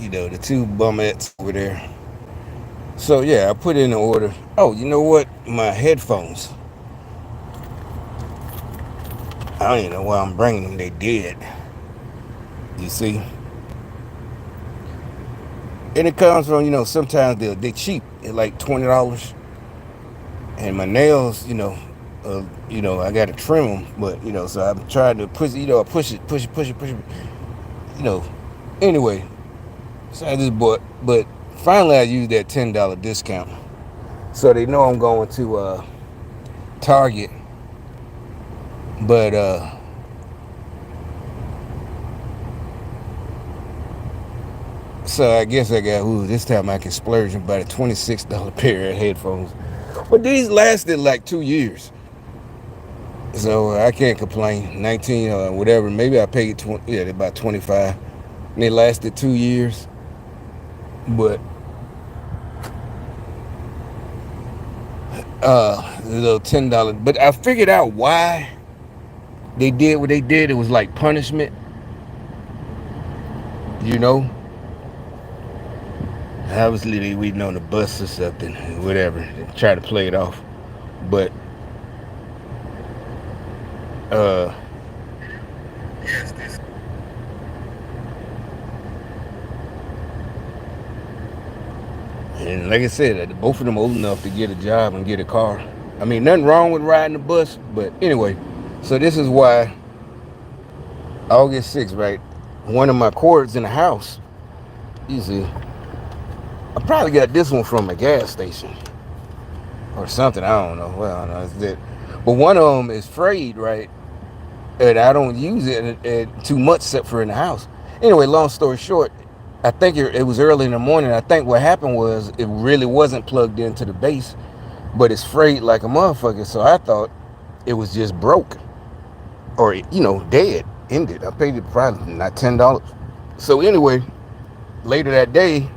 the two bummettes over there. So yeah, I put in the order. Oh, you know what? My headphones. I don't even know why I'm bringing them. They did. You see, and it comes from sometimes they cheap at like $20, and my nails I got to trim them, but so I'm trying to push push it. You know, anyway, so I just bought, but finally I used that $10 discount, so they know I'm going to Target, but so I guess I got this time I can splurge and buy a $26 pair of headphones. But these lasted like 2 years. So I can't complain. 19 or whatever. Maybe I paid about 25. And they lasted 2 years. But the little $10. But I figured out why they did what they did. It was like punishment. You know? Obviously they waiting on the bus or something. Whatever. Try to play it off. But uh and like I said, both of them old enough to get a job and get a car. I mean, nothing wrong with riding the bus, but anyway. So this is why August 6th, right? One of my cords in the house. You see, I probably got this one from a gas station or something. I don't know. Well, I don't know. It's that. But one of them is frayed, right? And I don't use it too much except for in the house. Anyway, long story short, I think it was early in the morning. I think what happened was it really wasn't plugged into the base, but it's frayed like a motherfucker. So I thought it was just broke or dead, ended. I paid it probably not $10. So anyway, later that day,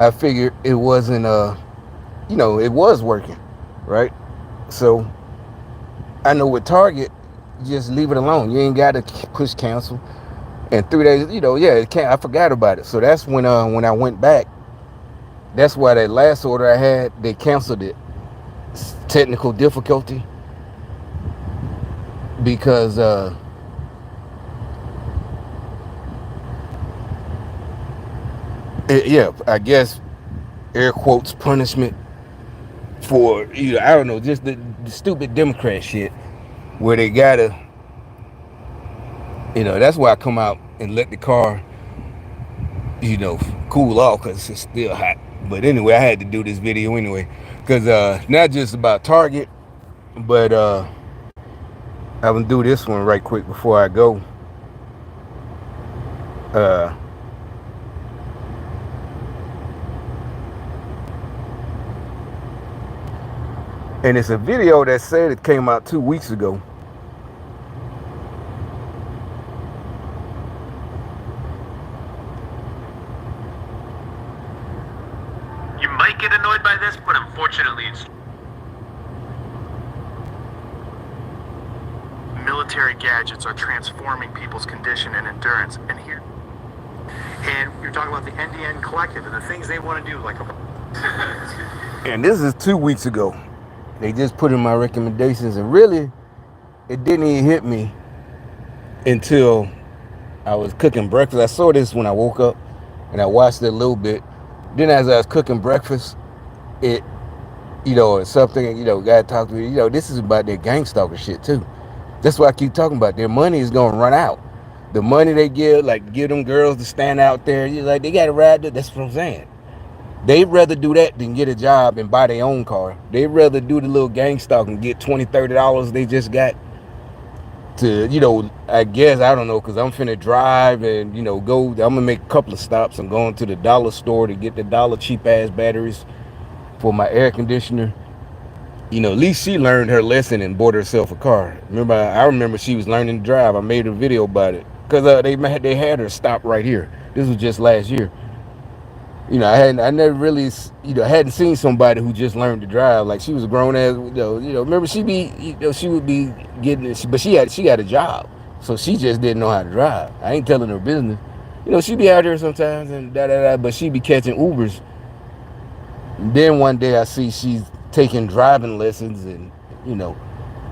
I figured it wasn't it was working, right? So I know with Target, just leave it alone. You ain't got to push cancel. And 3 days, it can't. I forgot about it. So that's when I went back. That's why that last order I had, they canceled it. Technical difficulty. Because I guess air quotes punishment for I don't know, just the stupid Democrat shit where they gotta that's why I come out and let the car cool off because it's still hot. But anyway, I had to do this video anyway because not just about Target, but I'm gonna do this one right quick before I go. uh and it's a video that said it came out 2 weeks ago. You might get annoyed by this, but unfortunately it's military gadgets are transforming people's condition and endurance. And you're talking about the NDN Collective and the things they want to do, like and this is 2 weeks ago. They just put in my recommendations, and really it didn't even hit me until I was cooking breakfast. I saw this when I woke up and I watched it a little bit. Then as I was cooking breakfast, it it's something, gotta talk to me. This is about their gang stalker shit too. That's why I keep talking about their money is gonna run out. The money they give them girls to stand out there, they gotta ride. That's what I'm saying. They'd rather do that than get a job and buy their own car. They'd rather do the little gang stalk and get $20-$30 they just got to, I guess, I don't know, because I'm finna drive and, go. I'm gonna make a couple of stops. I'm going to the dollar store to get the dollar cheap ass batteries for my air conditioner. At least she learned her lesson and bought herself a car. I remember she was learning to drive. I made a video about it because they had her stop right here. This was just last year. I never really, hadn't seen somebody who just learned to drive. Like she was a grown ass, remember she would be getting it, but she got a job, so she just didn't know how to drive. I ain't telling her business. she be out there sometimes and but she be catching Ubers. And then one day I see she's taking driving lessons, and now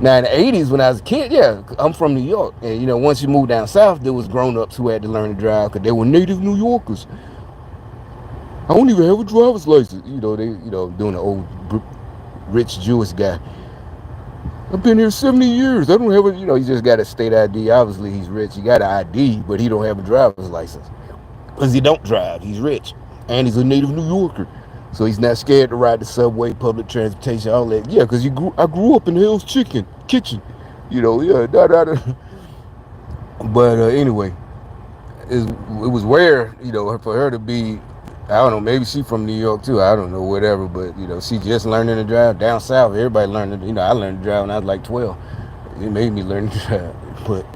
in the '80s when I was a kid, yeah, I'm from New York, and once you moved down south, there was grown-ups who had to learn to drive because they were native New Yorkers. I don't even have a driver's license. Doing the old rich Jewish guy. I've been here 70 years. I don't have he just got a state ID. Obviously, he's rich. He got an ID, but he don't have a driver's license. Because he don't drive. He's rich. And he's a native New Yorker. So he's not scared to ride the subway, public transportation, all that. Yeah, because I grew up in Hell's Kitchen. But anyway, it was rare, for her to be, I don't know, maybe she from New York too, I don't know, whatever, but she just learning to drive. Down south, everybody learned to, I learned to drive when I was like 12. It made me learn to drive, but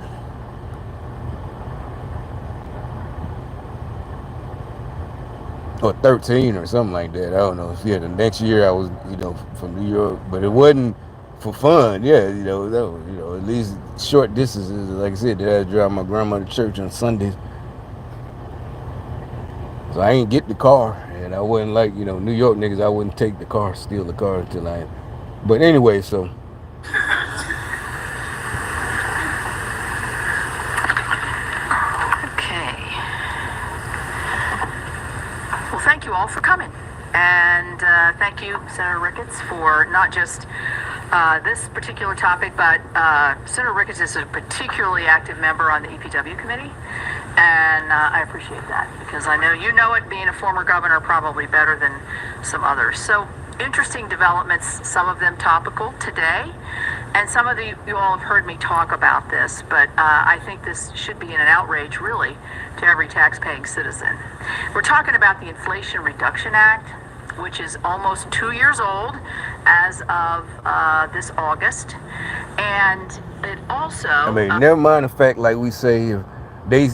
or 13 or something like that, I don't know. Yeah, the next year I was, from New York, but it wasn't for fun. Yeah, that was, at least short distances, like I said, I had to drive my grandma to church on Sundays. So I ain't get the car, and I wasn't like, New York niggas, I wouldn't take the car, steal the car until I, but anyway, so. Okay. Well, thank you all for coming. And thank you, Senator Ricketts, for not just this particular topic, but Senator Ricketts is a particularly active member on the EPW committee. And I appreciate that because I know you know it, being a former governor, probably better than some others. So interesting developments, some of them topical today, and some of you all have heard me talk about this, but I think this should be an outrage, really, to every tax-paying citizen. We're talking about the Inflation Reduction Act, which is almost 2 years old as of this August, and it also... never mind the fact, like we say, they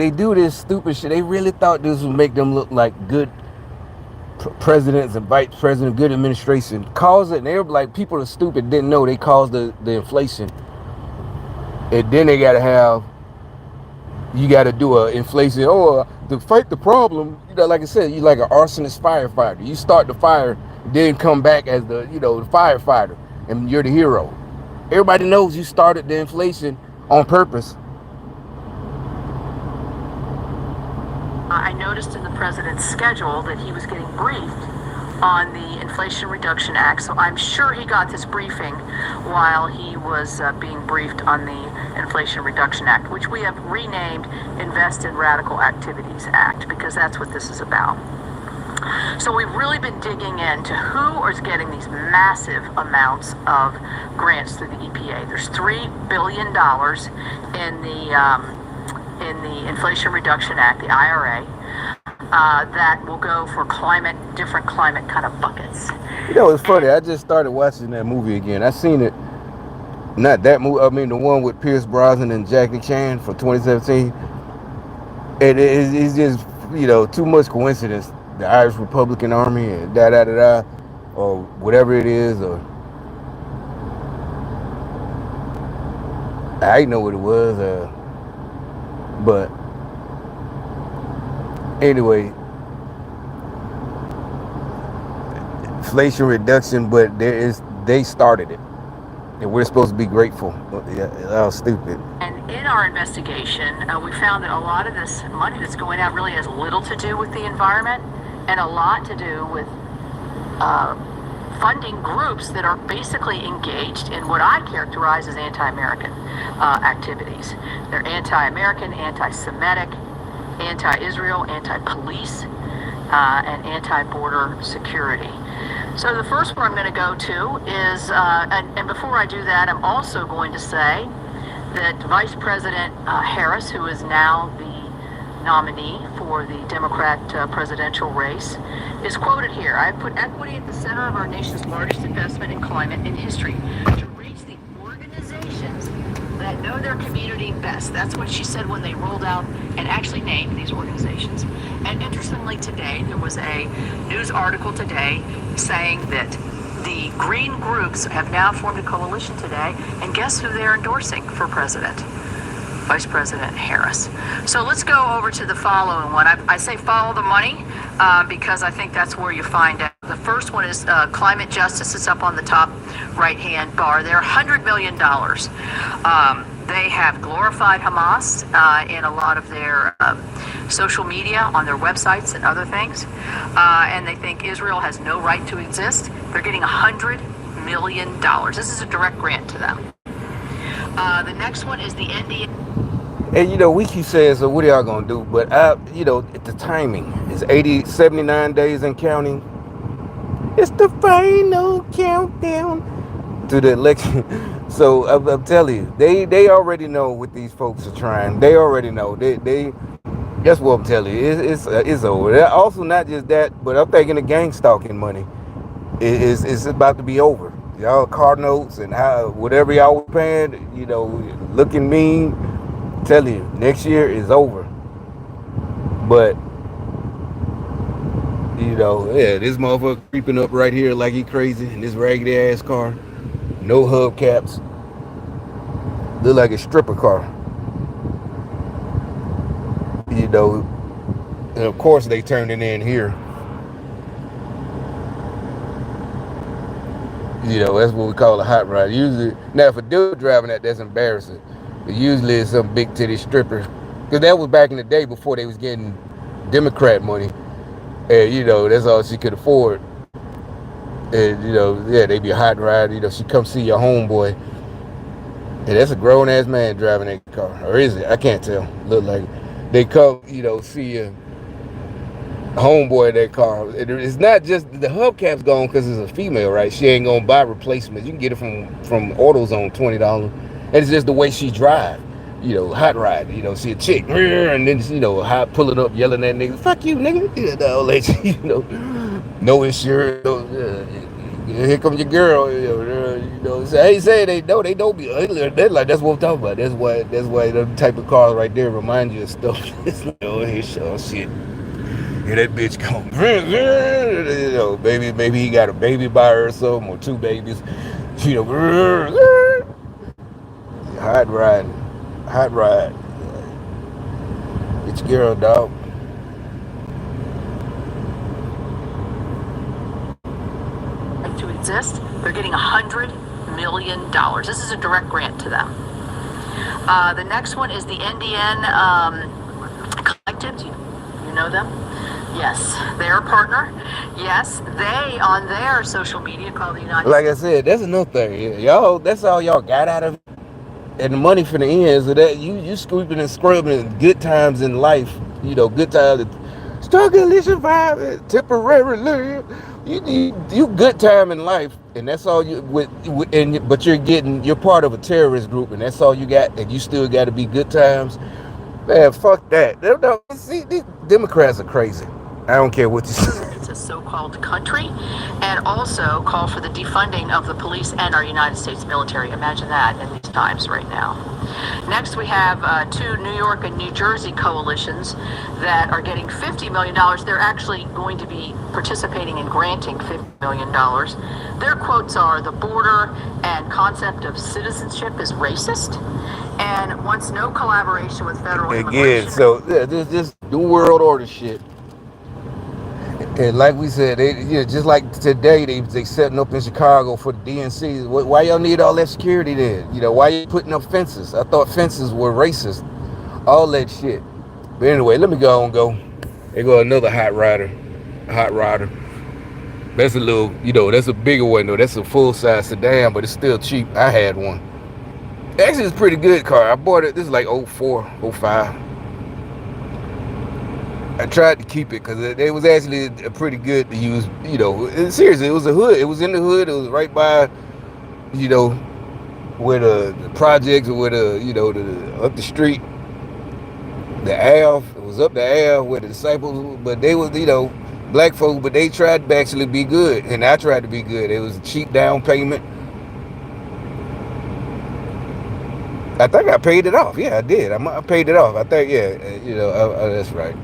do this stupid shit. They really thought this would make them look like good presidents and vice president, good administration. Cause it, and they were like, people are stupid, didn't know they caused the inflation. And then they you got to do a inflation, to fight the problem. Like I said, you like an arsonist firefighter. You start the fire, then come back as the firefighter, and you're the hero. Everybody knows you started the inflation on purpose. I noticed in the president's schedule that he was getting briefed on the Inflation Reduction Act, so I'm sure he got this briefing while he was being briefed on the Inflation Reduction Act, which we have renamed Invest in Radical Activities Act, because that's what this is about. So we've really been digging into who is getting these massive amounts of grants through the EPA. There's $3 billion in the Inflation Reduction Act, the IRA, that will go for different climate kind of buckets. It's funny. I just started watching that movie again. I seen it, not that movie. I mean, the one with Pierce Brosnan and Jackie Chan for 2017. It's just too much coincidence. The Irish Republican Army and or whatever it is, or I didn't know what it was. But anyway, inflation reduction, but they started it, and we're supposed to be grateful. Yeah, that was stupid. And in our investigation, we found that a lot of this money that's going out really has little to do with the environment and a lot to do with funding groups that are basically engaged in what I characterize as anti-American activities. They're anti-American, anti-Semitic, anti-Israel, anti-police, and anti-border security. So the first one I'm going to go to is, and before I do that, I'm also going to say that Vice President Harris, who is now the nominee for the Democrat presidential race, is quoted here. I put equity at the center of our nation's largest investment in climate in history to reach the organizations that know their community best. That's what she said when they rolled out and actually named these organizations. And interestingly, today, there was a news article today saying that the green groups have now formed a coalition today, and guess who they're endorsing for president? Vice President Harris. So let's go over to the following one. I say follow the money because I think that's where you find out. The first one is climate justice. It's up on the top right-hand bar. They're $100 million. They have glorified Hamas in a lot of their social media, on their websites and other things. And they think Israel has no right to exist. They're getting $100 million. This is a direct grant to them. The next one is the NDA. And we keep saying, so what are y'all gonna do? But the timing is 79 days and counting. It's the final countdown to the election. So I'm telling you, they already know what these folks are trying. They already know. They that's what I'm telling you. It's over. Also, not just that, but I'm thinking the gang stalking money is about to be over. Y'all car notes and how whatever y'all were paying, looking mean. Tell you, next year is over. But this motherfucker creeping up right here like he crazy in this raggedy ass car, no hubcaps, look like a stripper car. And of course they turned it in here. That's what we call a hot rod. Usually, now if a dude driving that's embarrassing. But usually it's some big titty stripper. Because that was back in the day before they was getting Democrat money. And, that's all she could afford. And, they be a hot rod. She come see your homeboy. And that's a grown-ass man driving that car. Or is it? I can't tell. Look like it. They come, see your homeboy in that car. It's not just the hubcap's gone because it's a female, right? She ain't gonna buy replacements. You can get it from AutoZone, $20. And it's just the way she drive. Hot ride. See a chick, and then hot pulling up, yelling at niggas, "Fuck you, nigga!" All that shit, no insurance. Here comes your girl. So I ain't saying they don't be ugly. That's what I'm talking about. That's why the type of cars right there remind you of stuff. Here, shit. Yeah, that bitch come. Maybe he got a baby by her or something, or two babies. Hot ride. It's your girl, dog. To exist, they're getting $100 million. This is a direct grant to them. The next one is the NDN collectives. You know them? Yes, they're a partner. Yes, they on their social media call the United Like I said, that's another thing. Y'all, that's all y'all got out of it. And the money for the ends of that, you scraping and scrubbing good times in life. Good times. Struggle is surviving temporarily. You good time in life, and that's all you but you're part of a terrorist group, and that's all you got, and you still got to be good times. Man, fuck that. See, these Democrats are crazy. I don't care what you say. It's a so-called country, and also call for the defunding of the police and our United States military. Imagine that in these times right now. Next, we have two New York and New Jersey coalitions that are getting $50 million. They're actually going to be participating in granting $50 million. Their quotes are, "The border and concept of citizenship is racist, and wants no collaboration with federal immigration." Again, so this New World Order shit. And like we said, just like today, they setting up in Chicago for the DNC. Why y'all need all that security then? Why you putting up fences? I thought fences were racist. All that shit. But anyway, let me go. There go another hot rider. That's a little, that's a bigger one though. That's a full-size sedan, but it's still cheap. I had one. Actually, it's a pretty good car. I bought it, this is like 04, 05. I tried to keep it because it was actually pretty good to use, seriously, it was a hood. It was in the hood. It was right by, where the projects or where up the street, the Ave. It was up the Ave where the disciples, but they was, black folks, but they tried to actually be good. And I tried to be good. It was a cheap down payment. I think I paid it off. Yeah, I did. I paid it off. I think, yeah, that's right.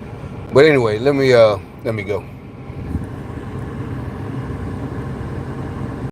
But anyway, let me go.